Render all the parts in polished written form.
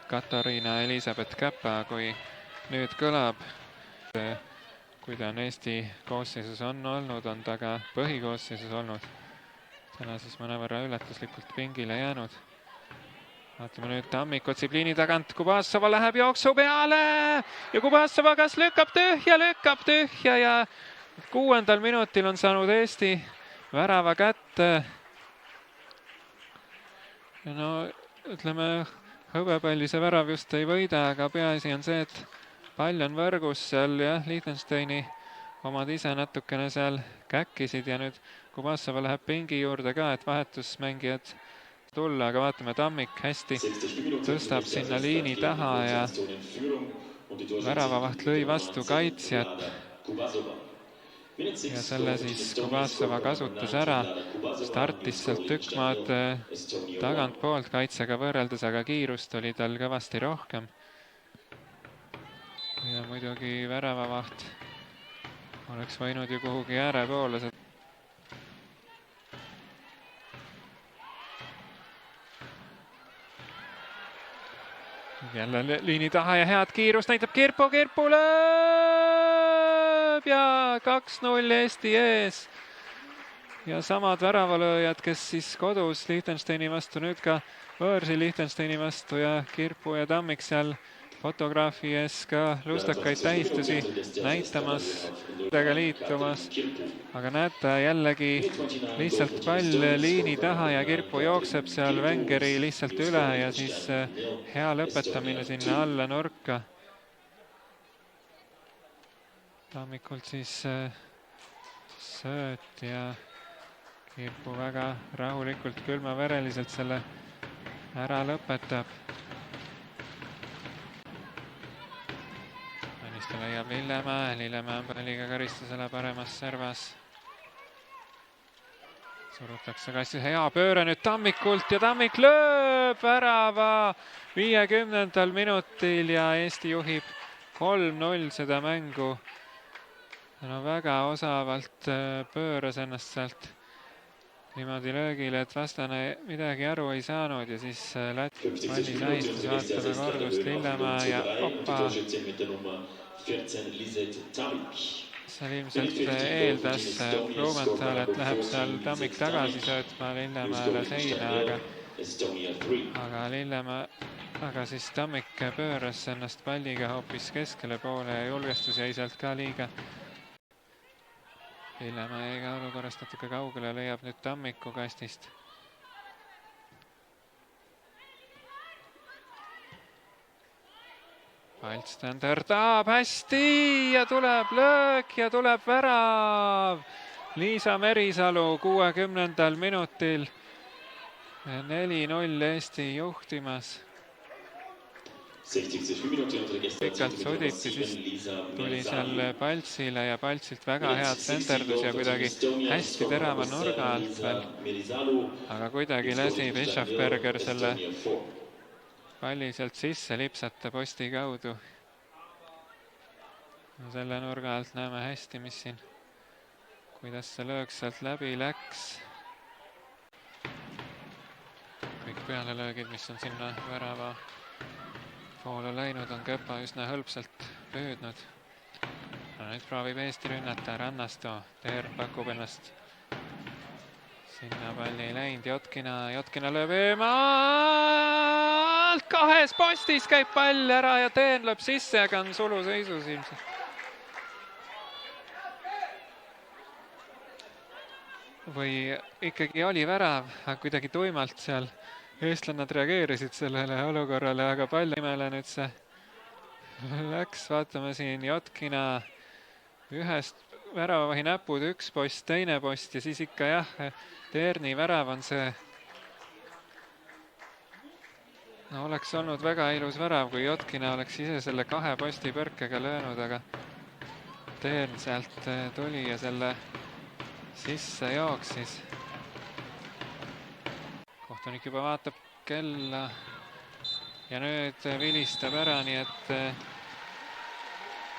Katariina Elisabeth Käpa, kui nüüd kõlab, kui ta on Eesti koosseisus on olnud, on ta ka põhikoosseisus olnud. Täna siis mõnevõrra üllatuslikult pingile jäänud. Vaatame nüüd Tammik otsib liini tagant, Kubassova läheb jooksu peale ja Kubassova kas lükkab tühja ja 6. minutil on saanud Eesti värava kätte. No ütleme, hõbepalli see värav just ei võida, aga peaasi on see, et pall on võrgus seal ja Liechtensteini omad ise natukene seal käkkisid ja nüüd Kubassova läheb pingi juurde ka, et vahetusmängijad tulla, aga vaatame, Tammik hästi tõstab sinna liini taha ja väravavaht lõi vastu kaitsjat. Ja selle siis Kubassova kasutas ära, startis sealt tükk maad tagantpoolt kaitsega võrreldes, aga kiirust oli tal kõvasti rohkem. Ja muidugi väravavaht oleks võinud ju kuhugi äärepoole. Jälle liini taha ja head kiirust näitab Kirpo lööb ja 2-0 Eesti ees. Ja samad väravalööjad, kes siis kodus Liechtensteini vastu, nüüd ka võõrsil Liechtensteini vastu ja Kirpo ja Tammik seal fotograafi ees ka lustakaid tähistusi näitamas, liitumas. Aga näete, jällegi lihtsalt pall liini taha ja Kirpo jookseb seal Wengeri lihtsalt üle ja siis hea lõpetamine sinna alla nurka. Tammikult siis sööt ja Kirpo väga rahulikult, külmavereliselt selle ära lõpetab. Ta leiab Lillemäe on palliga karistusele paremas servas. Surutakse kassi, hea pööre nüüd Tammikult ja Tammik lööb värava 50. minutil ja Eesti juhib 3-0 seda mängu. No väga osavalt pööras ennast sealt niimoodi löögile, et vastane midagi aru ei saanud ja siis Läti palli tähistus, vaatame kordust Lillemäe ja oppa. Seal ilmselt eeldas Blumenthal, et läheb seal Tammik tagasi söötma Lillemäele seina, aga siis Tammik pööras ennast palliga hoopis keskele poole ja julgestus jäi sealt ka liiga. Lillemäe jäi ka olukorrast natuke kaugele, leiab nüüd Tammiku kastist. Paltstander taab hästi ja tuleb löök ja tuleb värav. Liisa Merisalu 60. minutil 4-0 Eesti juhtimas. Pikalt suditi, siis tuli seal Paltsile ja Paltsilt väga head senderdus ja kuidagi hästi terava nurga alt veel. Aga kuidagi lasi Bischofberger selle palli sealt sisse lipsata posti kaudu. No selle nurga alt näeme hästi, mis siin, kuidas see löök sealt läbi läks. Kõik pealelöögid, mis on sinna värava poole läinud, on Käpa üsna hõlpsalt püüdnud. No, nüüd proovib Eesti rünnata Rannasto, Teer pakub ennast. Sinna palli ei läinud, Jotkina lööb eemalt, kahes postis käib pall ära ja Teen lööb sisse, aga on suluseisus ilmselt. Või ikkagi oli värav, aga kuidagi tuimalt seal eestlannad reageerisid sellele olukorrale, aga pall nimele nüüd see läks. Vaatame siin Jotkina ühest väravavahi näpud, üks post, teine post ja siis ikka jah, Teerni värav on see. No oleks olnud väga ilus värav, kui Jotkina oleks ise selle kahe posti põrkega löönud, aga Teern sealt tuli ja selle sisse jooksis. Kohtunik juba vaatab kella ja nüüd vilistab ära, nii et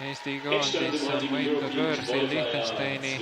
Eesti koondis on võitnud võõrsil Liechtensteini